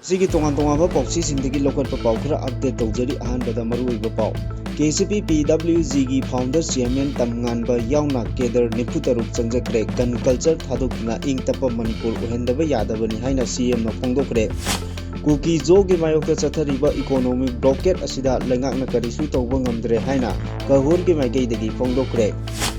Sigi tongan ba pau si sindagi lokat pa pau khara update tawjari ahan bada marui ba pau KCP PWG gi founder chairman tamngan ba yauna kedar nifutaruk changjakre kan culture thadukna ing tapa manipur uhendaba yadabani haina CM na phongdokre Kuki zo gi mayokta chathariba economic blockade asida lengakna karisu tawba ngamdre haina kahur gi maigei dagi phongdokre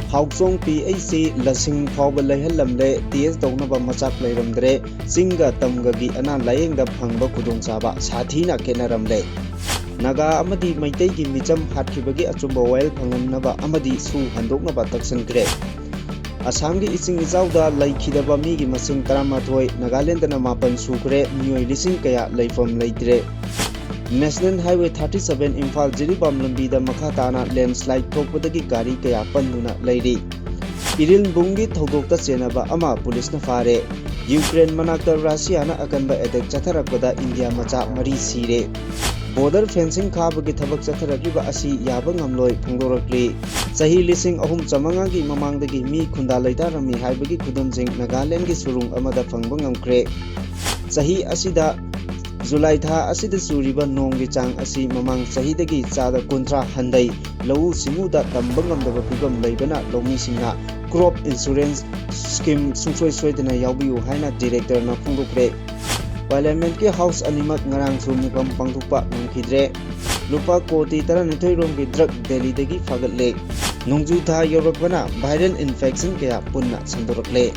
Hauksong PAC lasing phawba laihalamle TS dawnaba machak lairamdre singa tamgagi ana layengda phangba khudongchaba sathina kenaramle Naga amadi maitai gi micham hathibagi achumba oil phangannaba amadi su handoknaba taksankre Assam gi ising izawda laikhidaba mi gi masing 13 Nagaland na mapan sukre mioi lising kaya laifam leitre National Highway 37 Imphal Jiribam Lambida Makhatana landslide thokpadagi gari kaya panduna leiri Iril bungi thodokta chenaba ama police na fare Ukraine manakta Russia na akanba attack chatharakpada India macha mari sire Border fencing khabagi thabak chatharakiba asi yaba ngamloi phongdorakli Sahi lising ahum chamanga gi mamangdagi mi khunda leitarami haibagi khudumjing Nagaland gi surung amada phangba ngamkre Sahi asida July tha asida suriba nonggi chang asi mamang sahidagi chada kontra handai lau simuda tambangamdaba pibam leibana lomi singna crop insurance scheme sungsoi soidana yaubiu haina director na phongdokre parliament ke house animak ngarang sumipam pangthukpa ngkhidre lupa koti 12 rom gi drug delhi dagi fagatle nongju tha yorokbana viral infection kaya punna sandorakle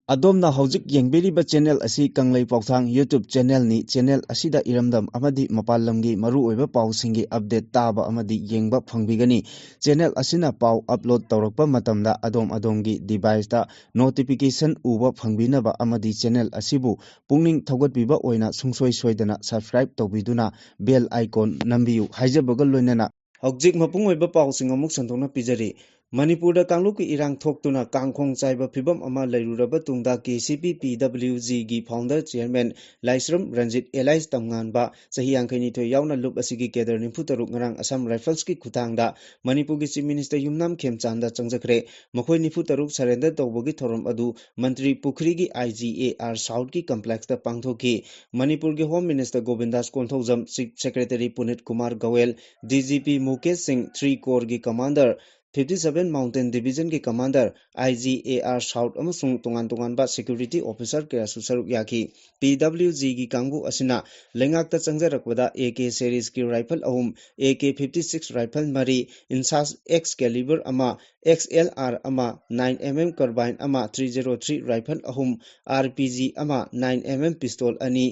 Adomna hojik yengberiba channel asi kanglei pauthang YouTube channel ni channel asida iramdam amadi mapalamgi maru oiba pausingi update taba amadi yengba phangbigani channel asina pau upload tawrakpa matamda adomgi device ta notification uba phangbinaba amadi channel asibu pungning thogatbiba oina sungsoi soidana subscribe tawbiduna bell icon nambiu haijabaga loinana hojik mapung oiba pausing amuk santona pijari Manipurda Kangluki Irang Thoktuna Kangkhong Chaiba Phibam ama lairuraba tungda KCP PWG gi founder chairman Laisram Ranjit Elias Tamnganba sahi angkhaini thoi yauna lup asigi kedar nimfutaruk ngarang Assam Rifles ki khutangda Manipur gi chief minister Yumnam Khemchanda changjakre makhoi nifutaruk surrender tawbagi thorom adu mantri Pukhri gi IGAR South ki complex ta pangthoki Manipur gi home minister Govindas Konthojam chief secretary Punit Kumar Gawel DGP Mukesh Singh 3 Corps gi commander 57 Mountain Division ki commander IGAR South amasung tongan ba security officer kaya susaruk yaki PWG gi kangbu asina lengakta changjarakbada AK series ki rifle ahum AK56 rifle mari insas X caliber ama XLR ama 9mm carbine ama 303 rifle ahum RPG ama 9mm pistol ani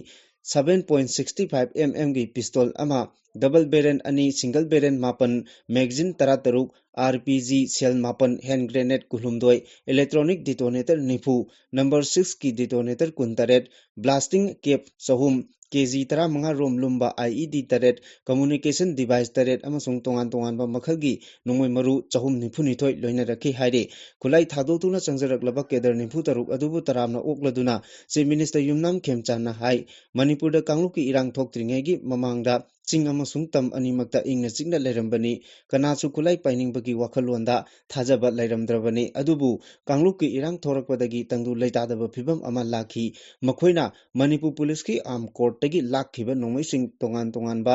7.65 mm gi pistol ama double barrel ani single barrel mapan magazine tarataruk RPG cell mapan hand grenade kulumdoi electronic detonator nifu number 6 ki detonator kuntaret blasting cap sahum KG tara manga rom lumba IED taret communication device taret amasung tongan ba makhalgi nongoi maru chahum nifu nithoi loina rakhi haire khulai thadotuna changjaраklaba kedar nifu taruk adubu taramna okladuna chief minister Yumnam Khemchana hai Manipur da Kangluki irang thoktringai gi mamangda ching amasung tam animakta ingna chingna leirambani kanachu khulai painingbagi wakhalonda thajaba leiramdrabani adubu Kangluki irang thorakpadagi tangdu leitadaba phibam ama lakhi makhoina Manipur police ki arm court tagi lakhiba nongmai tongan ba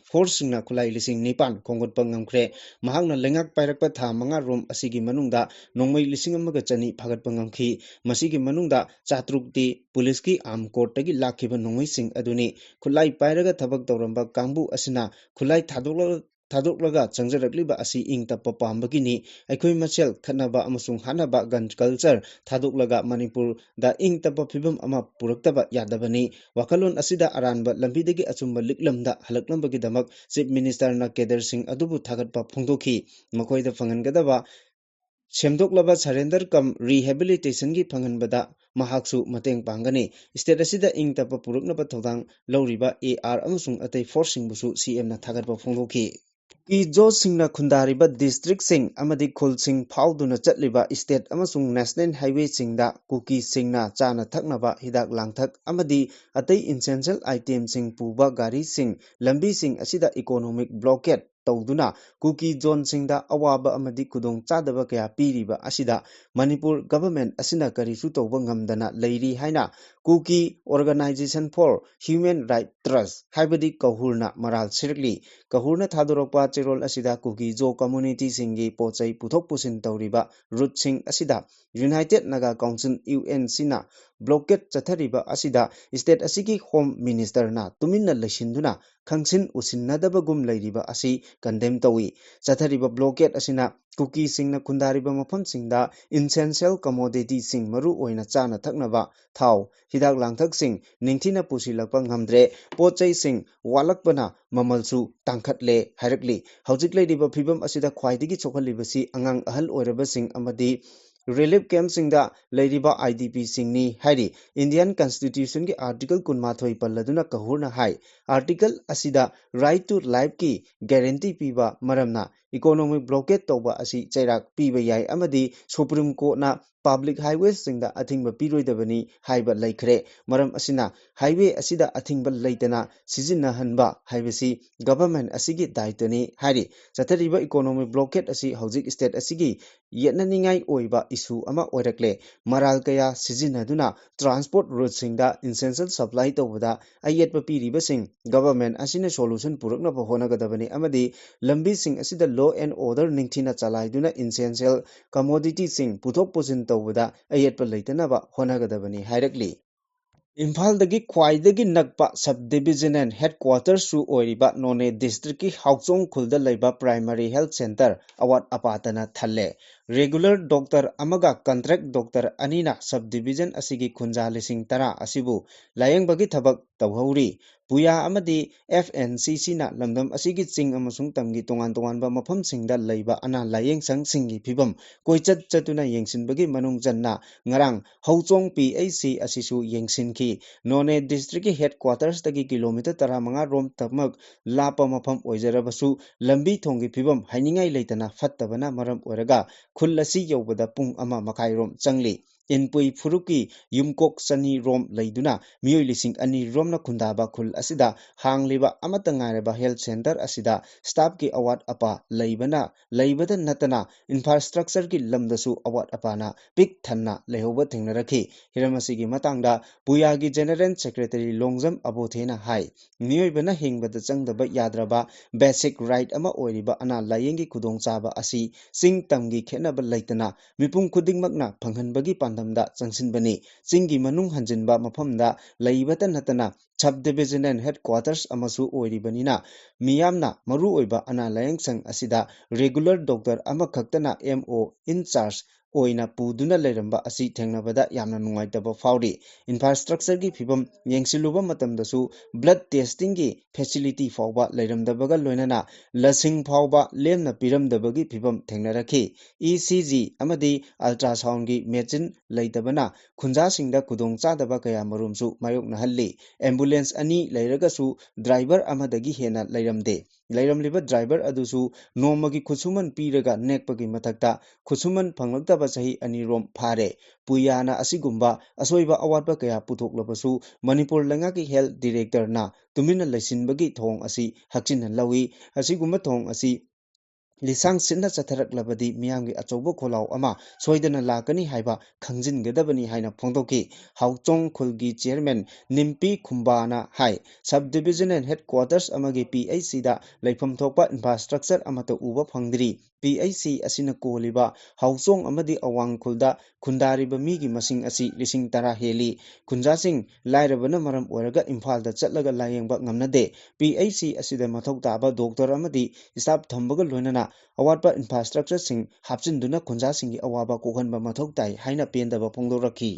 force na khulai lising nipan kongot pangamkre mahangna lengak pairakpa tha manga rom asigi manungda nongmai lising amaga chani phagat pangamkhi masigi manungda chatrukti police ki arm court tagi lakhiba nongmai sing aduni khulai pairaga thabak tawramba kangbu asina khulai thadoklaga changjarakliba asi ingtappa pambagini aikhoi machel khanaba amasung hanaba gun culture thadoklaga Manipur da ingtappa phibam ama puraktaba yadabani wakalon asida aranba lambidagi achumba liklamda halaklambagi damak chief minister na Kedar Singh adubu thagatpa phongdokhi makoida phangangadaba semdoklaba surrender kam rehabilitation gi phanganbada mahaksu mateng pangani state asida ingtappa puruknaba thodang lawriba AR amasung atai force singbusu CM na thagatpa phongdokhi ki jo singna khundariba district sing amadi khul sing phauduna chatliba state amasung national highway singda kuki singna chana thaknaba hidak langthak amadi atai essential item sing puba gari sing lambi sing asida economic blockade tawduna kuki zone singda awaba amadi kudong chadaba kaya piriba asida Manipur government asina karisu tawba ngamdana leiri haina kuki organization for human right trust haibadi kahurna maral sirkli kahurna thadorokpa cherol asida kuki zo community singi pochai puthok pusin tawriba root sing asida United Naga Council UNC na blockade chathariba asida state asigi home minister na tuminna leshinduna khangsin usinnadabagum leiriba asi condemn tawi chathariba blockade asina kuki singna kundariba mafam singda essential commodity sing maru oina chana thaknaba thau hidak langthak sing ningthina pusilakpa ngamdre pochai sing walakpana mamalsu tangkhatle hairakli hojik leiriba phibam asida khwaidigi chokhalibasi angang ahal oiraba sing amadi relief camp singda leiriba IDP singni hairi Indian Constitution ki article kunmathoi palladuna kahurna hai article asida right to life ki guarantee piba maramna economic blockade tawba asi chairak piba yai amadi Supreme Court na public highways singda athingba piroidabani haiba laikhre maram asina highway asida athingba leitana sijinna hanba haibasi government asigi daitani hairi chathariba economic blockade asi hojik state asigi yetnaningai oiba issue ama oirakle maral kaya sijinaduna transport route singda essential supply tawbada ayetpa piriba sing government asina solution purakna honagadabani amadi lambi sing asida law and order ningthina chalaiduna essential commodity sing puthok pusin tawbada ayetpa leitanaba honagadabani hairakli Imphaldagi khwaidagi nakpa subdivisional headquarters su oiriba None district ki Hauchong khulda leiba primary health center awat apatana thalle regular doctor amaga contract doctor anina subdivision asigi khunja lising tara asibu layeng bagi thabak tawhauri puya amadi FNCC na lamdam asigi ching amasung tamgi tongan tongan ba mafam singda leiba ana layeng sang singi phibam koichat chatuna yengsin bagi manung janna ngarang Hauchong PAC asisu yengsin ki None district ki headquarters tagi kilometer 15 rom tamak lapa mafam oijarabasu lambi thongi phibam hainingai leitana fattabana maram oiraga khulasi yobada pung ama makai rom changli Inpui Furuki Yumkok Sani Rom Laiduna Miyoi Lising Ani Romna Kundaba Khul Asida Hangliba Amatangareba Health Center Asida Staff ki award apa Laibana Laibada Natana Infrastructure ki Lamdasu award apana Big Thanna Lehoba Thingnaraki Hiramasigi Matangda Puyagi General Secretary Longjam Abothena Hai Miyoi Bana Hingbada Changdaba Yadraba Basic Right Ama Oiriba Ana Layengi Kudong Chaba Asi Sing Tamgi Khenaba Laitana Mipum Kudingmakna Panghanbagi Pandamda Changsinbani Chingi Manung Hanjinba Mapamda Laibata Natana Subdivisional Headquarters Amasu Oiribanina Miyamna Maru Oiba Ana Layang Sang Asida Regular Doctor Amakhaktana MO in charge oina puduna leramba asi thengnabada yamna nungaitaba fauri infrastructure gi phibam yengsiluba matamdasu blood testing gi facility fawba leramdabaga loinana lasing fawba lemna piramdabagi phibam thengnarakhi ECG amadi ultrasound gi machine leitabana khunja singda kudong chadaba kaya marumsu mayokna halli ambulance ani leiragasu driver amadagi hena leiramde leiramliba driver adusu nomagi khusuman piraga nekpagi mathakta khusuman phanglakta Sahi Anirom Phare Puyana Asigumba Asoiba Awatba Kaya Putoklabasu Manipur Langaki Health Director na Tumina Lesinbagi Thong Asi Hakchin Lawi Asigumba Thong Asi Lisang Sinna Chatharak Labadi Miyangi Achobo Kolau Ama Soidana Lakani Haiba Kangjin Gadabani Haina Pongtoki Hauchong Khulgi Chairman Nimpi Kumbana Hai Subdivisional Headquarters Amagi PAC da Laifam Thokpa Infrastructure Amata Uba Phangdri PAC Asina Koliba Hauchong Amadi Awang Khulda Kundariba Migi Masing Asi Lising Tara Heli Kunjasing Lairabana Maram Oraga Imphalda Chatlaga Layengba Ngamnade PAC Asida Mathok Taba Doctor Amadi Staff Thambaga Loinana awatpa infrastructure sing hapchinduna khunja singi awaba kohanba mathok tai haina pendaba phongdoraki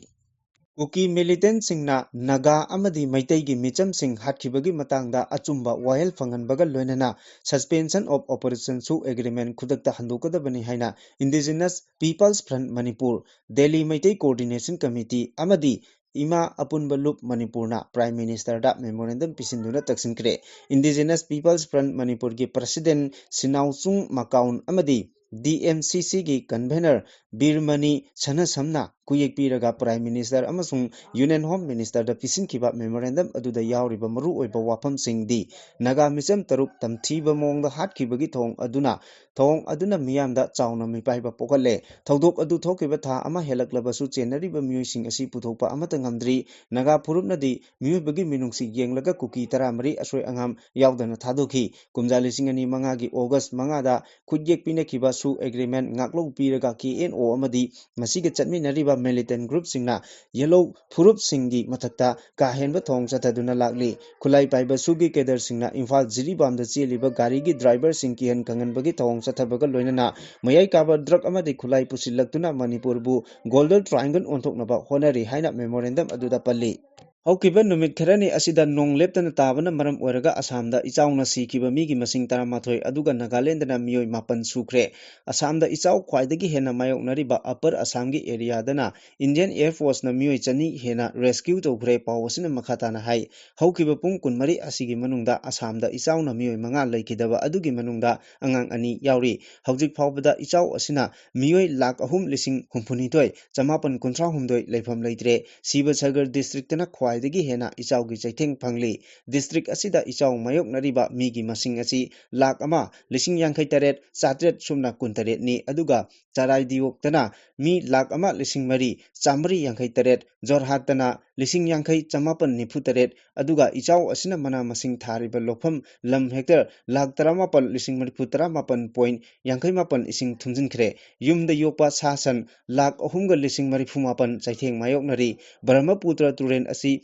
Kuki militant singna Naga amadi Maitai gi micham sing hatkibagi matangda achumba wahel fanganbaga loinana suspension of operation su agreement khudakta handokadabani haina Indigenous Peoples Front Manipur Delhi Maitai Coordination Committee amadi Ima Apunbalup Manipurna Prime Minister da memorandum pisinduna taksinkre Indigenous Peoples Front Manipur gi President Sinauchung Makaun amadi DMCC gi convener Birmani Chanasamna kuyek piraga Prime Minister amasung Union Home Minister da pisin kiba memorandum aduda yauriba maru oiba wafam singdi naga misam taruk tamthiba mongda hat kibagi thong aduna miyamda chauna mipaiba pokalle thodok adu thokiba tha ama helaklabasu chenariba miyoi sing asi puthokpa amata ngamdri naga phurupnadi miyobagi minungsi yenglaga kuki taramari asoi angam yaudana thadokhi kumjali singani manga gi August manga da khudjek pine kiba su agreement ngaklo piraga KNO amadi masiga chatminariba militant group singna yellow phurup singi mathakta ka henba thong chataduna lakli khulai paiba sugi kedar singna Imphal Jiribam da cheliba gari gi driver sing ki han kangan bagi thong chathabaga loinana mayai kaba drug amadi khulai pusilaktuna Manipur bu golden triangle onthoknaba honari haina memorandum aduda palli Haukiba numit kharani asida nong leptana tabana maram oiraga Assamda ichauna sikiba migi masing taramathoi aduga Nagaland na miyoi mapan sukre Assamda ichau khwaidagi hena mayoknariba Upper Assamgi area dana Indian Air Force na miyoi chani hena rescue tokre pawasina makhatana hai haukiba pung kunmari asigi manungda Assamda ichauna miyoi manga laikidaba adugi manungda angang ani yauri haujik phawbada ichau asina miyoi lakh ahum lising humpunitoi chamapan kunthra humdoi leifam leitre Siva Sagar district na khwaidagi hena ichau gi chaitheng phangli district asida ichau mayok nariba migi masing asi lakh ama lising yangkhai taret chatret sumna kuntaret ni aduga charai diok tana mi lakh ama lising mari chamri yangkhai taret jorhat tana lising yangkhai chamapan nifu taret aduga ichau asina mana masing thariba lokpham lam hector lakh taramapan lising marifu taramapan point yangkhai mapan ising thumjin khre yumda yokpa sasan lakh ahumga lising marifu mapan chaitheng mayok nari Brahmaputra Turen asi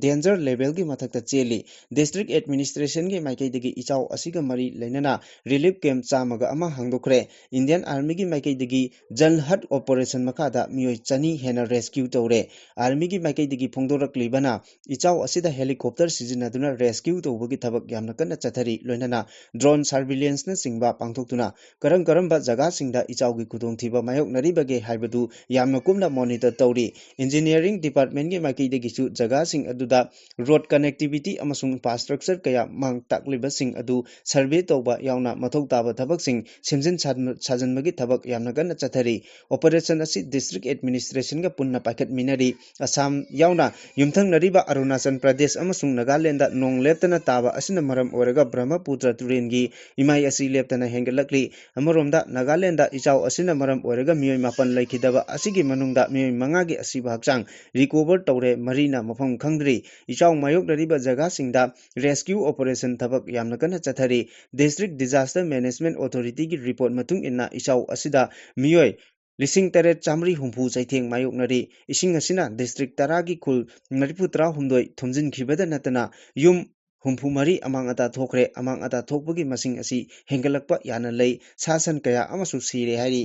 danger level gi mathakta cheli district administration gi maikai digi ichau asiga mari leinana relief camp chamaga ama hangdokre Indian Army gi maikai digi Jalhat operation makada miyoi chani hena rescue tore army gi maikai digi phongdorak libana ichau asida helicopter sizinaduna rescue tobagi thabak yamna kanna chathari loinana drone surveillance na singba pangthoktuna karamba jaga singda ichau gi kudong thiba mayok naribage haibadu yamna kumna monitor tawri engineering department gi maikai digi su jaga sing aduda road connectivity amasung infrastructure kaya mang takliba sing adu survey toba yauna mathok taba thabak sing simjin sajanmagi thabak yamna ganna chathari operation asi district administration ga punna paket minari Assam yauna yumthang nariba Arunachal Pradesh amasung Nagaland da nong leptana taba asina maram oraga Brahmaputra Turen gi imai asi leptana hengalakli amoromda Nagaland da ichau asina maram oraga miyoi mapan laikidaba asigi manungda miyoi manga gi asiba hakchang recover tawre marina mafam khangdri ichau mayok dariba jaga singda rescue operation thabak yamna kana chathari district disaster management authority gi report matung inna ichau asida miyoi lising taret chamri humpu chaitheng mayok nari ising asina district taragi khul mariputra humdoi thumjin khibada natana yum humpu mari amang ata thokre amang ata thokbagi masing asi hengalakpa yana lei sasan kaya amasu sire hari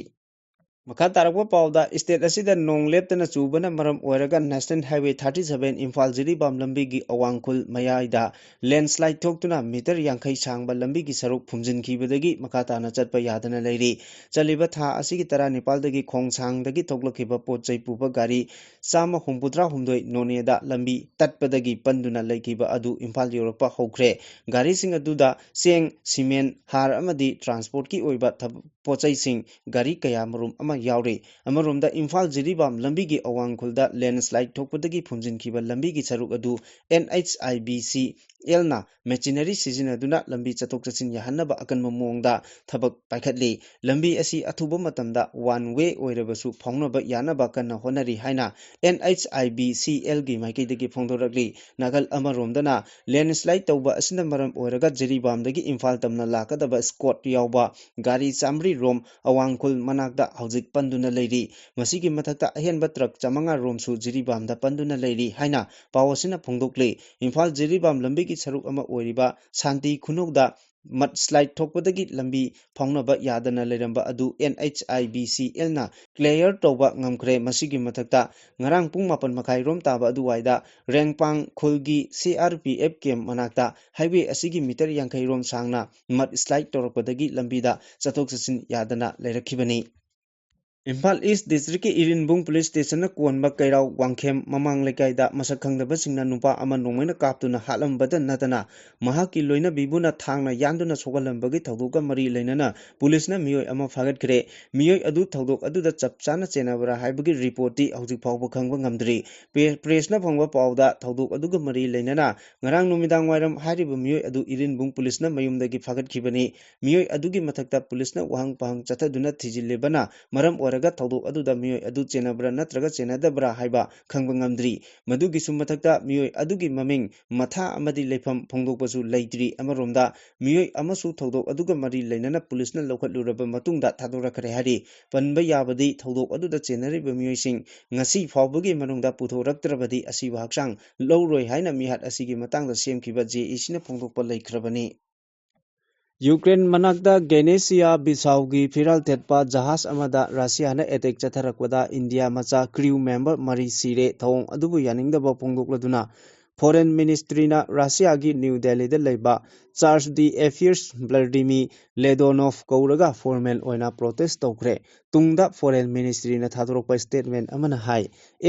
Makha tarakwa pauda state asida nong leptana chubana maram oiraga National Highway 37 Imphal Jiribam lambi gi awangkhul mayaida landslide thoktuna meter yangkhai sangba lambi gi saruk phumjin khibadagi makha tana chatpa yadana leiri chaliba tha asigi tara Nepal dagi khongsang dagi thoklakhiba pochai puba gari sama humputra humdoi none da lambi tatpadagi panduna laikiba adu Imphal yorakpa hokre gari sing aduda seng cement har amadi transport ki oiba pochai sing gari kaya marum yauri amaromda Imphal Jiribam lambi gi awangkhulda landslide thokpadagi phumjin khiba lambi gi saruk adu NHIBC elna machinery sizinaduna lambi chatok chachin yahanaba akanma mongda thabak paikhatli lambi asi athuba matamda one way oirabasu phawnaba yanaba kanna honari haina NHIBCL gi maikai dagi phongdorakli nagal amaromdana landslide tawba asina maram oiraga Jiribam dagi Imphal tamna lakadaba squad yawba gari chamri rom awangkhul manakda haujik panduna leiri masigi mathakta ahenba truck chamanga romsu Jiribamda panduna leiri haina pawasina phongdokli Imphal Jiribam lambi gi saruk ama oiriba Shanti Khunokda mudslide thokpadagi lambi phawnaba yadana leiramba adu NHIBCL na clear toba ngamkhre masigi mathakta ngarang pung 8 makhai rom taba aduwaida Rengpang khulgi CRPF camp manakta highway asigi meter yangkhai rom sangna mudslide torakpadagi lambida chathok chachin yadana leirakhibani Imphal East District ki Irinbung Police Station na kuanba kairaw wangkhem mamang lekayda masak khangdabasingna nupa ama nongmaina kaptuna halambada natana mahaki loina bibuna thangna yanduna sogalambagi thawdoka mari leinana police na miyoi ama phagatkre miyoi adu thawdok aduda chapchana chenabra haibagi report ti hojik phawba khangba ngamdri press na phangba pawda thawdok aduga mari leinana ngarang numidang wairam hariba miyoi adu Irinbung police na mayumdagi phagatkhibani miyoi adugi mathakta police na wahang pahang chathaduna thijilebana maram oraga thawdok aduda miyoi adu chenabra natraga chenadabra haiba khangba ngamdri madugi summathakta miyoi adugi maming matha amadi lepham phongdokpasu leitri amaromda miyoi amasu thawdok aduga mari leinana police na lokhatluraba matungda thadorakhare hari panba yabadi thawdok aduda chenariba miyoi sing ngasi phawbagi manungda puthoraktrabadi asiba haksang lowroi haina mihat asigi matangda semkiba JEC na phongdokpa leikrabani Ukraine manakda Genesia Bisaugi Firal Tetpa Jahas Amada Russia na attack chatharakpada India macha crew member mari sire thong adubu yaningdaba phongdokladuna Foreign Ministry na Russia gi New Delhi da leiba Charge the Affairs Vladimir Ledonov kauraga formal oina protest tokre tungda Foreign Ministry na thadorokpa statement amana hai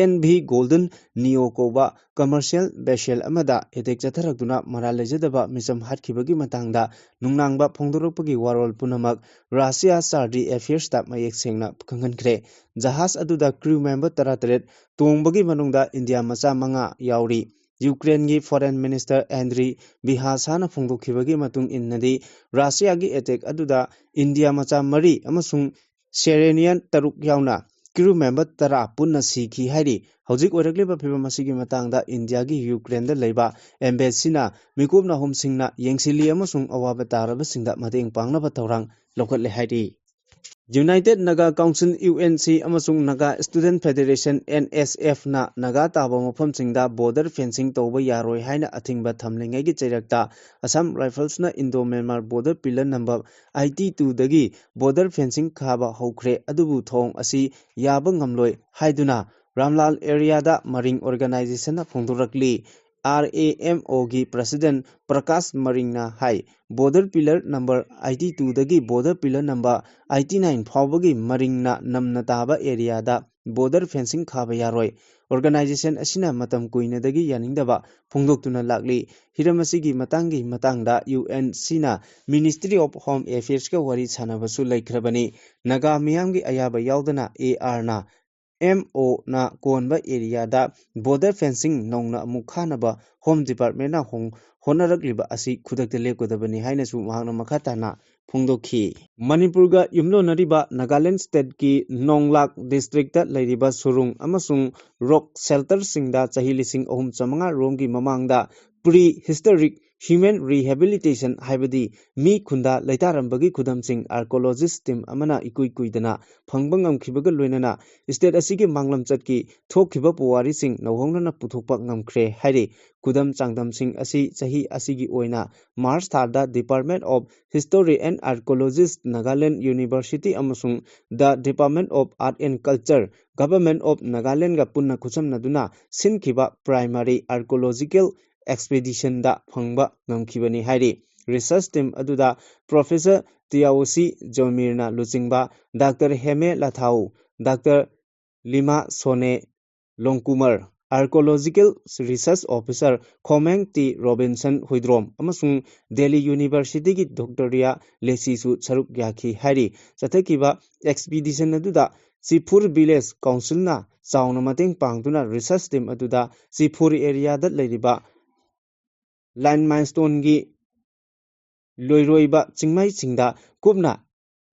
NV Golden Neo koba commercial vessel amada attack chatharakduna mara lejadaba misam hatkibagi matangda nungnangba phongdorokpagi warol punamak Russia Charge the Affairs ta mayek sengna khangankre jahas aduda crew member 38 tongbagi manungda India macha manga yauri Ukraine gi Foreign Minister Andriy Bihasana phongdokhibagi matung innadi Russia gi attack aduda India macha mari amasung Serenian taruk yauna crew member tara punna sikhi hairi hojik oirakleba phibam asigi matangda India gi Ukraine da leiba embassy na mikupna homsingna yengsili amasung awaba taraba singda mateng pangnaba tawrang lokhatle hairi United Naga Council UNC amasung Naga Student Federation NSF na Naga taba mafam singda border fencing toba yaroi haina athingba thamlingai gi chairakta Assam Rifles na Indo-Myanmar border pillar number IT2 dagi border fencing khaba hokre adubu thong asi yaba ngamloi haiduna Ramlal area da Maring organization na phongdorakli RAMO gi President Prakash Maringna hai border pillar number IT2 dagi border pillar number IT9 phawbagi Maringna namna taba area da border fencing khaba yaroi organization asina matam kuina dagi yaningdaba phongdoktuna lakli hiramasigi matangi matangda UNC na Ministry of Home Affairs ka wari chanabasu laikhrabani Naga miyamgi ayaba yaudana AR na MO na konba area da border fencing nongna mukhanaba Home Department na honarakliba asi khudakte lekodabani haina su mahangna makhatana phongdokhi Manipurga yumlonariba Nagaland state ki Nonglak district da leiriba surung amasung rock shelter singda chahilising ohum chamanga romgi mamangda pre-historic human rehabilitation haibadi mi khunda leitarambagi khudamsing archaeologist team amana ikuidana phangbangam khibaga loinana state asigi manglam chatki thokhiba puwari sing nawhongnana puthokpa ngamkhre haire kudam changdam sing asi chahi asigi oina March thada Department of History and Archaeology Nagaland University amasung the Department of Art and Culture Government of Nagaland ga punna khusamnaduna sinkhiba primary archaeological expedition da phangba ngamkhibani hairi research team aduda Professor Tiaosi Jomirna Luchingba Dr. Heme Lathau Dr. Lima Sone Longkumar Archaeological Research Officer Khomeng T. Robinson Huidrom amasung Delhi University ki Dr. Ria Lesisu Saruk Yaki hairi chathakiba expedition aduda Sipur Village Council na chauna mateng pangduna research team aduda Sipur area da leiriba Line milestone gi loiroiba chingmai chingda kupna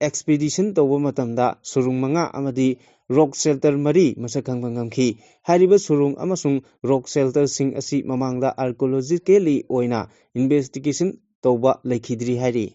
expedition toba matamda surung manga amadi rock shelter mari masakhang bangamkhi hariba surung amasung rock shelter sing asi mamangda archaeologically oina investigation toba lekhidri hari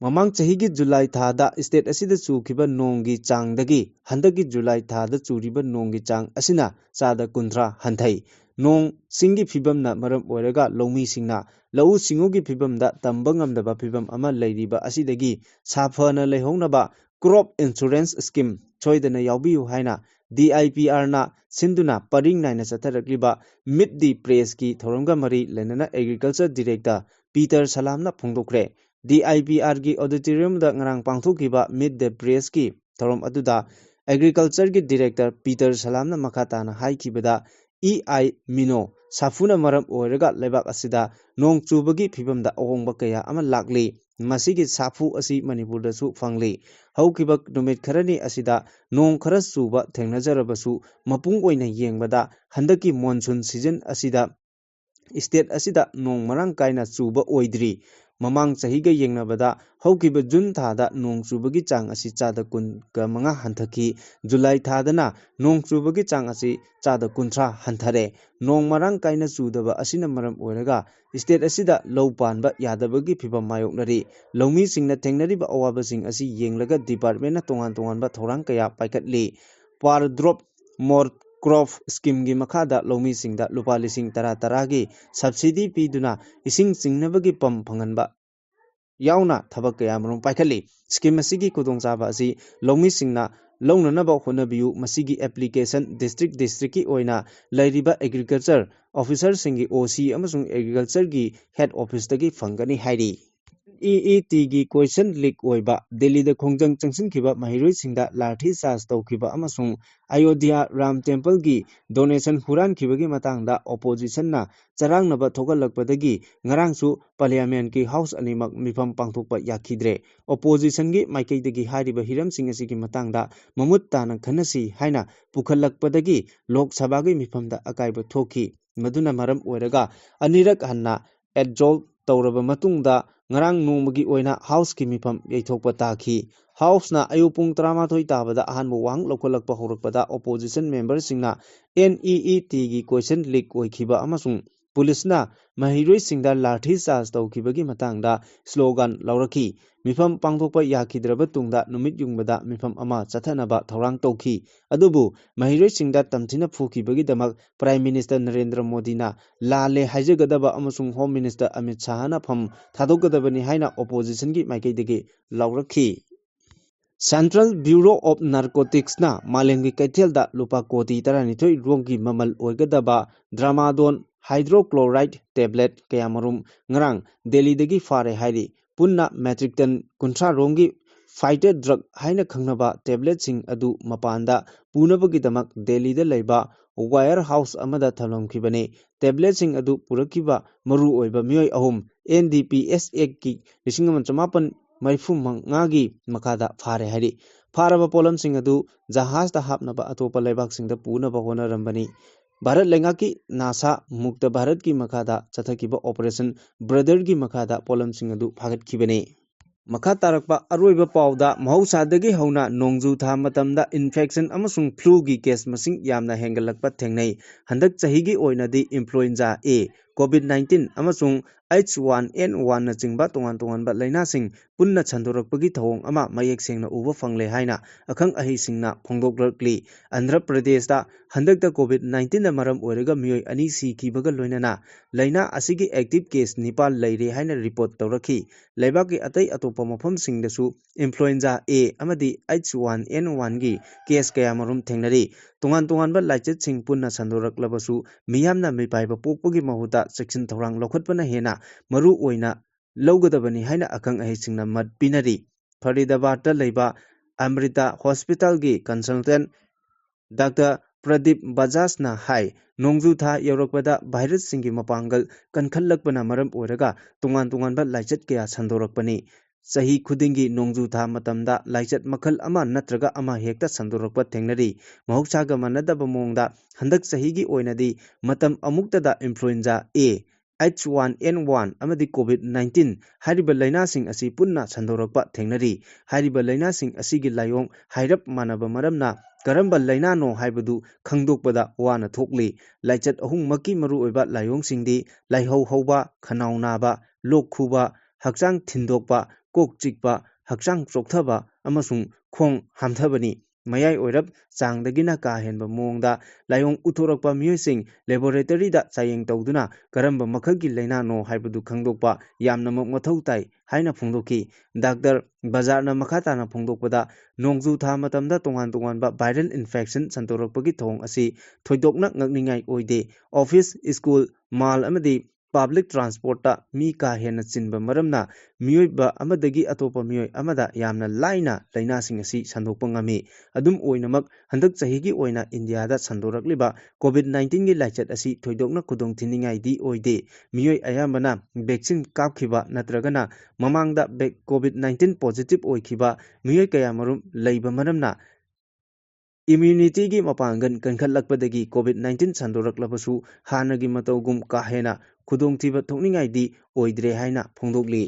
Mamang chahigi July thada state asida chukhiba nonggi changdagi handagi July thada churiba nonggi chang asina chada kundra hanthai nong singi phibamna maram oiraga longmi singna lau singogi phibamda tambangamdaba phibam ama leiriba asidagi saphana lehownaba crop insurance scheme choidana yawbiu haina DIPR na sinduna paring naina chatharakliba mid the press ki thoronga mari lenana agriculture director Peter Salamna phongdokre DIPR ki auditorium da ngarang pangthokiba mid the press ki thorom aduda ꯑꯦꯒ꯭ꯔꯤꯀꯜꯆꯔꯒꯤ director Peter ꯁꯂꯥꯝꯅ ꯃꯈꯥ ꯇꯥꯅ ꯍꯥꯏꯈꯤꯕꯗ EI ꯃꯤꯅꯣ ꯁꯥꯐꯨꯅ ꯃꯔꯝ ꯑꯣꯏꯔꯒ ꯂꯩꯕꯥꯛ ꯑꯁꯤꯗ ꯅꯣꯡ ꯆꯨꯕꯒꯤ ꯐꯤꯚꯝꯗ ꯑꯍꯣꯡꯕ ꯀꯌꯥ ꯑꯃ ꯂꯥꯛꯂꯤ꯫ ꯃꯁꯤꯒꯤ ꯁꯥꯐꯨ ꯑꯁꯤ ꯃꯅꯤꯄꯨꯔꯗꯁꯨ ꯐꯪꯂꯤ꯫ ꯍꯧꯈꯤꯕ ꯅꯨꯃꯤꯠ ꯈꯔꯅꯤ ꯑꯁꯤꯗ ꯅꯣꯡ ꯈꯔ ꯆꯨꯕ ꯊꯦꯡꯅꯖꯔꯕꯁꯨ ꯃꯄꯨꯡ ꯑꯣꯏꯅ ꯌꯦꯡꯕꯗ ꯍꯟꯗꯛꯀꯤ ꯃꯣꯟꯁꯨꯟ ꯁꯤꯖꯟ ꯑꯁꯤꯗ ꯁ꯭ꯇꯦꯠ ꯑꯁꯤꯗ ꯅꯣꯡ ꯃꯔꯥꯡ ꯀꯥꯏꯅ ꯆꯨꯕ ꯑꯣꯏꯗ꯭ꯔꯤ꯫ ꯃꯃꯥꯡ ꯆꯍꯤꯒ ꯌꯦꯡꯅꯕꯗ ꯍꯧꯈꯤꯕ ꯖꯨꯟ ꯊꯥꯗ ꯅꯣꯡ ꯆꯨꯕꯒꯤ ꯆꯥꯡ ꯑꯁꯤ ꯆꯥꯗ 15 ꯍꯟꯊꯈꯤ꯫ ꯖꯨꯂꯥꯏ ꯊꯥꯗꯅ ꯅꯣꯡ ꯆꯨꯕꯒꯤ ꯆꯥꯡ ꯑꯁꯤ ꯆꯥꯗ 30 ꯍꯟꯊꯔꯦ꯫ ꯅꯣꯡ ꯃꯔꯥꯡ ꯀꯥꯏꯅ ꯆꯨꯗꯕ ꯑꯁꯤꯅ ꯃꯔꯝ ꯑꯣꯏꯔꯒ ꯁ꯭ꯇꯦꯠ ꯑꯁꯤꯗ ꯂꯧ ꯄꯥꯟꯕ ꯌꯥꯗꯕꯒꯤ ꯐꯤꯚꯝ ꯃꯥꯌꯣꯛꯅꯔꯤ꯫ ꯂꯧꯃꯤꯁꯤꯡꯅ ꯊꯦꯡꯅꯔꯤꯕ ꯑꯋꯥꯕꯁꯤꯡ ꯑꯁꯤ ꯌꯦꯡꯂꯒ ꯗꯤꯄꯥꯔꯠꯃꯦꯟꯠꯅ ꯇꯣꯉꯥꯟ-ꯇꯣꯉꯥꯟꯕ ꯊꯧꯔꯥꯡ ꯀꯌꯥ ꯄꯥꯏꯈꯠꯂꯤ꯫ ꯄꯥꯔ ꯗ꯭ꯔꯣꯞ ꯃꯣꯔ ꯀ꯭ꯔꯣꯞ ꯁ꯭ꯀꯤꯝꯒꯤ ꯃꯈꯥꯗ ꯂꯧꯃꯤꯁꯤꯡꯗ ꯂꯨꯄꯥ ꯂꯤꯁꯤꯡ 10,000ꯒꯤ ꯁꯕꯁꯤꯗꯤ ꯄꯤꯗꯨꯅ ꯏꯁꯤꯡ ꯆꯤꯡꯅꯕꯒꯤ ꯄꯝꯞ ꯐꯪꯍꯟꯕ ꯌꯥꯎꯅ ꯊꯕꯛ ꯀꯌꯥꯃꯔꯨꯝ ꯄꯥꯏꯈꯠꯂꯤ꯫ ꯁ꯭ꯀꯤꯝ ꯑꯁꯤꯒꯤ ꯈꯨꯗꯣꯡꯆꯥꯕ ꯑꯁꯤ ꯂꯧꯃꯤꯁꯤꯡꯅ ꯂꯧꯅꯅꯕ ꯍꯣꯠꯅꯕꯤꯌꯨ꯫ ꯃꯁꯤꯒꯤ ꯑꯦꯄ꯭ꯂꯤꯀꯦꯁꯟ ꯗꯤꯁꯇ꯭ꯔꯤꯛꯀꯤ ꯑꯣꯏꯅ ꯂꯩꯔꯤꯕ ꯑꯦꯒ꯭ꯔꯤꯀꯜꯆꯔ ꯑꯣꯐꯤꯁꯔꯁꯤꯡꯒꯤ OC ꯑꯃꯁꯨꯡ ꯑꯦꯒ꯭ꯔꯤꯀꯜꯆꯔꯒꯤ ꯍꯦꯗ ꯑꯣꯐꯤꯁꯇꯒꯤ ꯐꯪꯒꯅꯤ ꯍꯥꯏꯔꯤ꯫ NEETꯒꯤ ꯀꯣꯏꯁꯟ ꯂꯤꯛ ꯑꯣꯏꯕ, ꯗꯦꯜꯂꯤꯗ ꯈꯣꯡꯖꯪ ꯆꯪꯁꯤꯟꯈꯤꯕ ꯃꯍꯩꯔꯣꯏꯁꯤꯡꯗ ꯂꯥꯊꯤ ꯆꯥꯔꯖ ꯇꯧꯈꯤꯕ ꯑꯃꯁꯨꯡ ꯑꯌꯣꯙ꯭ꯌꯥ ꯔꯥꯝ ꯇꯦꯝꯄꯜꯒꯤ ꯗꯣꯅꯦꯁꯟ ꯍꯨꯔꯥꯟꯈꯤꯕꯒꯤ ꯃꯇꯥꯡꯗ ꯑꯣꯄꯣꯖꯤꯁꯟꯅ ꯆꯔꯥꯡꯅꯕ ꯊꯣꯛꯍꯜꯂꯛꯄꯗꯒꯤ ꯉꯔꯥꯡꯁꯨ ꯄꯥꯔꯂꯤꯌꯥꯃꯦꯟꯠꯀꯤ ꯍꯥꯎꯁ ꯑꯅꯤꯃꯛ ꯃꯤꯐꯝ ꯄꯥꯡꯊꯣꯛꯄ ꯌꯥꯈꯤꯗ꯭ꯔꯦ꯫ ꯑꯣꯄꯣꯖꯤꯁꯟꯒꯤ ꯃꯥꯏꯀꯩꯗꯒꯤ ꯍꯥꯏꯔꯤꯕ ꯍꯤꯔꯝꯁꯤꯡ ꯑꯁꯤꯒꯤ ꯃꯇꯥꯡꯗ ꯃꯃꯨꯠ ꯇꯥꯅ ꯈꯟꯅꯁꯤ ꯍꯥꯏꯅ ꯄꯨꯈꯠꯂꯛꯄꯗꯒꯤ ꯂꯣꯛ ꯁꯚꯥꯒꯤ ꯃꯤꯐꯝꯗ ꯑꯀꯥꯏꯕ ꯊꯣꯛꯈꯤ꯫ ꯃꯗꯨꯅ ꯃꯔꯝ ꯑꯣꯏꯔꯒ ꯑꯅꯤꯔꯛ ꯍꯟꯅ ꯑꯦꯗꯖꯣꯔꯟ ꯇꯧꯔꯕ ꯃꯇꯨꯡꯗ ꯉꯔꯥꯡ ꯅꯣꯡꯃꯒꯤ ꯑꯣꯏꯅ ꯍꯥꯎꯁꯀꯤ ꯃꯤꯐꯝ ꯌꯩꯊꯣꯛꯄ ꯇꯥꯈꯤ꯫ ꯍꯥꯎꯁꯅ ꯑꯌꯨꯛ ꯄꯨꯡ 13 ꯇꯥꯕꯗ ꯑꯍꯥꯟꯕ ꯋꯥꯍꯪ ꯂꯧꯈꯠꯂꯛꯄ ꯍꯧꯔꯛꯄꯗ ꯑꯣꯄꯣꯖꯤꯁꯟ ꯃꯦꯝꯕꯔꯁꯤꯡꯅ NEETꯒꯤ ꯀꯣꯏꯁꯟ ꯂꯤꯛ ꯑꯣꯏꯈꯤꯕ ꯑꯃꯁꯨꯡ ꯄꯨꯂꯤꯁꯅ ꯃꯍꯩꯔꯣꯏꯁꯤꯡꯗ ꯂꯥꯊꯤ ꯆꯥꯔꯖ ꯇꯧꯈꯤꯕꯒꯤ ꯃꯇꯥꯡꯗ ꯁ꯭ꯂꯣꯒꯥꯟ ꯂꯥꯎꯔꯛꯈꯤ꯫ ꯃꯤꯐꯝ ꯄꯥꯡꯊꯣꯛꯄ ꯌꯥꯈꯤꯗ꯭ꯔꯕ ꯇꯨꯡꯗ ꯅꯨꯃꯤꯠ ꯌꯨꯡꯕꯗ ꯃꯤꯐꯝ ꯑꯃ ꯆꯠꯊꯅꯕ ꯊꯧꯔꯥꯡ ꯇꯧꯈꯤ꯫ ꯑꯗꯨꯕꯨ ꯃꯍꯩꯔꯣꯏꯁꯤꯡꯗ ꯇꯝꯊꯤꯅ ꯐꯨꯈꯤꯕꯒꯤꯗꯃꯛ ꯄ꯭ꯔꯥꯏꯝ ꯃꯤꯅꯤꯁꯇꯔ ꯅꯔꯦꯟꯗ꯭ꯔ ꯃꯣꯗꯤꯅ ꯂꯥꯜꯂꯦ ꯍꯥꯏꯖꯒꯗꯕ ꯑꯃꯁꯨꯡ ꯍꯣꯝ ꯃꯤꯅꯤꯁꯇꯔ ꯑꯃꯤꯠ ꯁꯥꯍꯅ ꯐꯝ ꯊꯥꯗꯣꯛꯀꯗꯕꯅꯤ ꯍꯥꯏꯅ ꯑꯣꯄꯣꯖꯤꯁꯟꯒꯤ ꯃꯥꯏꯀꯩꯗꯒꯤ ꯂꯥꯎꯔꯛꯈꯤ꯫ ꯁꯦꯟꯇ꯭ꯔꯦꯜ ꯕ꯭ꯌꯨꯔꯣ ꯑꯣꯐ ꯅꯥꯔꯀꯣꯇꯤꯛꯁꯅ ꯃꯥꯂꯦꯝꯒꯤ ꯀꯩꯊꯦꯜꯗ ꯂꯨꯄꯥ ꯀꯣꯇꯤ 12 ꯔꯣꯝꯒꯤ ꯃꯃꯜ ꯑꯣꯏꯒꯗꯕ ꯗ꯭ꯔꯥꯃꯥꯗꯣꯟ ꯍꯥꯏꯗ꯭ꯔꯣꯀ꯭ꯂꯣꯔꯥꯏꯗ ꯇꯦꯕ꯭ꯂꯦꯠ ꯀꯌꯥꯃꯔꯨꯝ ꯉꯔꯥꯡ ꯗꯦꯜꯂꯤꯗꯒꯤ ꯐꯥꯔꯦ ꯍꯥꯏꯔꯤ꯫ ꯄꯨꯟꯅ ꯃꯦꯇ꯭ꯔꯤꯛ ꯇꯟ 30 ꯔꯣꯝꯒꯤ ꯐꯥꯏꯇꯔ ꯗ꯭ꯔꯒ ꯍꯥꯏꯅ ꯈꯪꯅꯕ ꯇꯦꯕ꯭ꯂꯦꯠꯁꯤꯡ ꯑꯗꯨ ꯃꯄꯥꯟꯗ ꯄꯨꯅꯕꯒꯤꯗꯃꯛ ꯗꯦꯜꯂꯤꯗ ꯂꯩꯕ ꯋꯥꯌꯔ ꯍꯥꯎꯁ ꯑꯃꯗ ꯊꯝꯂꯝꯈꯤꯕꯅꯤ꯫ ꯇꯦꯕ꯭ꯂꯦꯠꯁꯤꯡ ꯑꯗꯨ ꯄꯨꯔꯛꯈꯤꯕ ꯃꯔꯨꯑꯣꯏꯕ ꯃꯤꯑꯣꯏ ꯑꯍꯨꯝ NDPS ꯑꯦꯛꯠꯀꯤ 1935ꯒꯤ ꯃꯈꯥꯗ ꯐꯥꯔꯦ ꯍꯥꯏꯔꯤ꯫ ꯐꯥꯔꯕ ꯄꯣꯠꯂꯝꯁꯤꯡ ꯑꯗꯨ ꯖꯍꯥꯖꯇ ꯍꯥꯞꯅꯕ ꯑꯇꯣꯞꯄ ꯂꯩꯕꯥꯛꯁꯤꯡꯗ ꯄꯨꯅꯕ ꯍꯣꯠꯅꯔꯝꯕꯅꯤ꯫ ꯚꯥꯔꯠ ꯂꯩꯉꯥꯛꯀꯤ ꯅꯥꯁꯥ ꯃꯨꯛꯇ ꯚꯥꯔꯠꯀꯤ ꯃꯈꯥꯗ ꯆꯠꯊꯈꯤꯕ ꯑꯣꯄꯔꯦꯁꯟ ꯕ꯭ꯔꯗꯔꯒꯤ ꯃꯈꯥꯗ ꯄꯣꯠꯂꯝꯁꯤꯡ ꯑꯗꯨ ꯐꯥꯒꯠꯈꯤꯕꯅꯤ꯫ ꯃꯈꯥ ꯇꯥꯔꯛꯄ ꯑꯔꯣꯏꯕ ꯄꯥꯎꯗ ꯃꯍꯧꯁꯥꯗꯒꯤ ꯍꯧꯅ ꯅꯣꯡꯖꯨ ꯊꯥ ꯃꯇꯝꯗ ꯏꯟꯐꯦꯛꯁꯟ ꯑꯃꯁꯨꯡ ꯐ꯭ꯂꯨꯒꯤ ꯀꯦꯁ ꯃꯁꯤꯡ ꯌꯥꯝꯅ ꯍꯦꯟꯒꯠꯂꯛꯄ ꯊꯦꯡꯅꯩ꯫ ꯍꯟꯗꯛ ꯆꯍꯤꯒꯤ ꯑꯣꯏꯅꯗꯤ ꯏꯟꯐ꯭ꯂꯨꯑꯦꯟꯖꯥ A, ꯀꯣꯚꯤꯗ-19 ꯑꯃꯁꯨꯡ H1N1ꯅꯆꯤꯡꯕ ꯇꯣꯉꯥꯟ-ꯇꯣꯉꯥꯟꯕ ꯂꯩꯅꯥꯁꯤꯡ ꯄꯨꯟꯅ ꯁꯟꯗꯣꯔꯛꯄꯒꯤ ꯊꯧꯑꯣꯡ ꯑꯃ ꯃꯌꯦꯛ ꯁꯦꯡꯅ ꯎꯕ ꯐꯪꯂꯦ ꯍꯥꯏꯅ ꯑꯈꯪ-ꯑꯍꯩꯁꯤꯡꯅ ꯐꯣꯡꯗꯣꯛꯂꯛꯂꯤ꯫ ꯑꯟꯙ꯭ꯔ ꯄ꯭ꯔꯗꯦꯁꯇ ꯍꯟꯗꯛꯇ ꯀꯣꯚꯤꯗ-19ꯅ ꯃꯔꯝ ꯑꯣꯏꯔꯒ ꯃꯤꯑꯣꯏ 2 ꯁꯤꯈꯤꯕꯒ ꯂꯣꯏꯅꯅ ꯂꯩꯅꯥ ꯑꯁꯤꯒꯤ ꯑꯦꯛꯇꯤꯚ ꯀꯦꯁ 9 ꯂꯩꯔꯦ ꯍꯥꯏꯅ ꯔꯤꯄꯣꯔꯠ ꯇꯧꯔꯛꯈꯤ꯫ ꯂꯩꯕꯥꯛꯀꯤ ꯑꯇꯩ ꯑꯇꯣꯞꯄ ꯃꯐꯝꯁꯤꯡꯗꯁꯨ ꯏꯟꯐ꯭ꯂꯨꯑꯦꯟꯖꯥ A ꯑꯃꯗꯤ H1N1ꯒꯤ ꯀꯦꯁ ꯀꯌꯥꯃꯔꯨꯝ ꯊꯦꯡꯅꯔꯤ꯫ ꯇꯣꯉꯥꯟ-ꯇꯣꯉꯥꯟꯕ ꯂꯥꯏꯆꯠꯁꯤꯡ ꯄꯨꯟꯅ ꯁꯟꯗꯣꯔꯛꯂꯕꯁꯨ ꯃꯤꯌꯥꯝꯅ ꯃꯤꯄꯥꯏꯕ ꯄꯣꯛꯄꯒꯤ ꯃꯍꯨꯠꯇ ꯆꯦꯛꯁꯤꯟ ꯊꯧꯔꯥꯡ ꯂꯧꯈꯠꯄꯅ ꯍꯦꯟꯅ ꯃꯔꯨ ꯑꯣꯏꯅ ꯂꯧꯒꯗꯕꯅꯤ ꯍꯥꯏꯅ ꯑꯈꯪ-ꯑꯍꯩꯁꯤꯡꯅ ꯃꯠ ꯄꯤꯅꯔꯤ꯫ ꯐꯔꯤꯗꯕꯥꯗꯇ ꯂꯩꯕ ꯑꯃ꯭ꯔꯤꯇꯥ ꯍꯣꯁꯄꯤꯇꯥꯜꯒꯤ ꯀꯟꯁꯜꯇꯦꯟꯠ ꯗꯥꯛꯇꯔ ꯄ꯭ꯔꯗꯤꯞ ꯕꯖꯥꯖꯅ ꯍꯥꯏ ꯅꯣꯡꯖꯨ ꯊꯥ ꯌꯧꯔꯛꯄꯗ ꯚꯥꯏꯔꯁꯁꯤꯡꯒꯤ ꯃꯄꯥꯡꯒꯜ ꯀꯟꯈꯠꯂꯛꯄꯅ ꯃꯔꯝ ꯑꯣꯏꯔꯒ ꯇꯣꯉꯥꯟ-ꯇꯣꯉꯥꯟꯕ ꯂꯥꯏꯆꯠ ꯀꯌꯥ ꯁꯟꯗꯣꯔꯛꯄꯅꯤ꯫ ꯆꯍꯤ ꯈꯨꯗꯤꯡꯒꯤ ꯅꯣꯡꯖꯨꯊꯥ ꯃꯇꯝꯗ ꯂꯥꯏꯆꯠ ꯃꯈꯜ ꯑꯃ ꯅꯠꯇ꯭ꯔꯒ ꯑꯃ ꯍꯦꯛꯇ ꯁꯟꯗꯣꯔꯛꯄ ꯊꯦꯡꯅꯔꯤ꯫ ꯃꯍꯧꯁꯥꯒ ꯃꯥꯟꯅꯗꯕ ꯃꯑꯣꯡꯗ ꯍꯟꯗꯛ ꯆꯍꯤꯒꯤ ꯑꯣꯏꯅꯗꯤ ꯃꯇꯝ ꯑꯃꯨꯛꯇꯗ ꯏꯟꯐ꯭ꯂꯨꯑꯦꯟꯖꯥ A, H1N1 ꯑꯃꯗꯤ ꯀꯣꯚꯤꯗ-19 ꯍꯥꯏꯔꯤꯕ ꯂꯩꯅꯥꯁꯤꯡ ꯑꯁꯤ ꯄꯨꯟꯅ ꯁꯟꯗꯣꯔꯛꯄ ꯊꯦꯡꯅꯔꯤ꯫ ꯍꯥꯏꯔꯤꯕ ꯂꯩꯅꯥꯁꯤꯡ ꯑꯁꯤꯒꯤ ꯂꯥꯏꯑꯣꯡ ꯍꯥꯏꯔꯞ ꯃꯥꯟꯅꯕ ꯃꯔꯝꯅ ꯀꯔꯝꯕ ꯂꯩꯅꯥꯅꯣ ꯍꯥꯏꯕꯗꯨ ꯈꯪꯗꯣꯛꯄꯗ ꯋꯥꯅ ꯊꯣꯛꯂꯤ꯫ ꯂꯥꯏꯆꯠ ꯑꯍꯨꯝꯃꯛꯀꯤ ꯃꯔꯨꯑꯣꯏꯕ ꯂꯥꯏꯑꯣꯡꯁꯤꯡꯗꯤ ꯂꯥꯏꯍꯧ ꯍꯧꯕ, ꯈꯅꯥꯎ ꯅꯥꯕ, ꯂꯣꯛ ꯈꯨꯕ, ꯍꯛꯆꯥꯡ ꯊꯤꯟꯗꯣꯛꯄ, ꯀꯣꯛ ꯆꯤꯛꯄ, ꯍꯛꯆꯥꯡ ꯆꯣꯛꯊꯕ ꯑꯃꯁꯨꯡ ꯈꯣꯡ ꯍꯥꯝꯊꯕꯅꯤ꯫ ꯃꯌꯥꯏ ꯑꯣꯏꯔꯞ ꯆꯥꯡꯗꯒꯤꯅ ꯀꯥ ꯍꯦꯟꯕ ꯃꯑꯣꯡꯗ ꯂꯥꯏꯑꯣꯡ ꯎꯠꯊꯣꯔꯛꯄ ꯃꯤꯑꯣꯏꯁꯤꯡ ꯂꯦꯕꯣꯔꯦꯇꯔꯤꯗ ꯆꯥꯡꯌꯦꯡ ꯇꯧꯗꯨꯅ ꯀꯔꯝꯕ ꯃꯈꯜꯒꯤ ꯂꯩꯅꯥꯅꯣ ꯍꯥꯏꯕꯗꯨ ꯈꯪꯗꯣꯛꯄ ꯌꯥꯝꯅꯃꯛ ꯃꯊꯧ ꯇꯥꯏ ꯍꯥꯏꯅ ꯐꯣꯡꯗꯣꯛꯈꯤ꯫ ꯗꯥꯛꯇꯔ ꯕꯖꯥꯔꯅ ꯃꯈꯥ ꯇꯥꯅ ꯐꯣꯡꯗꯣꯛꯄꯗ ꯅꯣꯡꯖꯨ ꯊꯥ ꯃꯇꯝꯗ ꯇꯣꯉꯥꯟ-ꯇꯣꯉꯥꯟꯕ ꯚꯥꯏꯔꯦꯜ ꯏꯟꯐꯦꯛꯁꯟ ꯁꯟꯗꯣꯔꯛꯄꯒꯤ ꯊꯧꯑꯣꯡ ꯑꯁꯤ ꯊꯣꯏꯗꯣꯛꯅ ꯉꯛꯅꯤꯡꯉꯥꯏ ꯑꯣꯏꯗꯦ꯫ ꯑꯣꯐꯤꯁ, ꯁ꯭ꯀꯨꯜ, ꯃꯥꯜ ꯑꯃꯗꯤ ꯄꯕ꯭ꯂꯤꯛ ꯇ꯭ꯔꯥꯟꯁꯄꯣꯔꯠꯇ ꯃꯤ ꯀꯥ ꯍꯦꯟꯅ ꯆꯤꯟꯕ ꯃꯔꯝꯅ ꯃꯤꯑꯣꯏꯕ ꯑꯃꯗꯒꯤ ꯑꯇꯣꯞꯄ ꯃꯤꯑꯣꯏ ꯑꯃꯗ ꯌꯥꯝꯅ ꯂꯥꯏꯅ ꯂꯩꯅꯥꯁꯤꯡ ꯑꯁꯤ ꯁꯟꯗꯣꯛꯄ ꯉꯝꯃꯤ꯫ ꯑꯗꯨꯝ ꯑꯣꯏꯅꯃꯛ ꯍꯟꯗꯛ ꯆꯍꯤꯒꯤ ꯑꯣꯏꯅ ꯏꯟꯗꯤꯌꯥꯗ ꯁꯟꯗꯣꯔꯛꯂꯤꯕ ꯀꯣꯚꯤꯗ-19ꯒꯤ ꯂꯥꯏꯆꯠ ꯑꯁꯤ ꯊꯣꯏꯗꯣꯛꯅ ꯈꯨꯗꯣꯡꯊꯤꯅꯤꯡꯉꯥꯏꯗꯤ ꯑꯣꯏꯗꯦ꯫ ꯃꯤꯑꯣꯏ ꯑꯌꯥꯝꯕꯅ ꯚꯦꯛꯁꯤꯟ ꯀꯥꯞꯈꯤꯕ ꯅꯠꯇ꯭ꯔꯒꯅ ꯃꯃꯥꯡꯗ ꯀꯣꯚꯤꯗ-19 ꯄꯣꯖꯤꯇꯤꯚ ꯑꯣꯏꯈꯤꯕ ꯃꯤꯑꯣꯏ ꯀꯌꯥꯃꯔꯨꯝ ꯂꯩꯕ ꯃꯔꯝꯅ ꯏꯝꯃ꯭ꯌꯨꯅꯤꯇꯤꯒꯤ ꯃꯄꯥꯡꯒꯜ ꯀꯟꯈꯠꯂꯛꯄꯗꯒꯤ ꯀꯣꯚꯤꯗ-19 ꯁꯟꯗꯣꯔꯛꯂꯕꯁꯨ ꯍꯥꯟꯅꯒꯤ ꯃꯇꯧꯒꯨꯝ ꯀꯥ ꯍꯦꯟꯅ ꯈꯨꯗꯣꯡꯊꯤꯕ ꯊꯣꯛꯅꯤꯡꯉꯥꯏꯗꯤ ꯑꯣꯏꯗ꯭ꯔꯦ ꯍꯥꯏꯅ ꯐꯣꯡꯗꯣꯛꯂꯤ꯫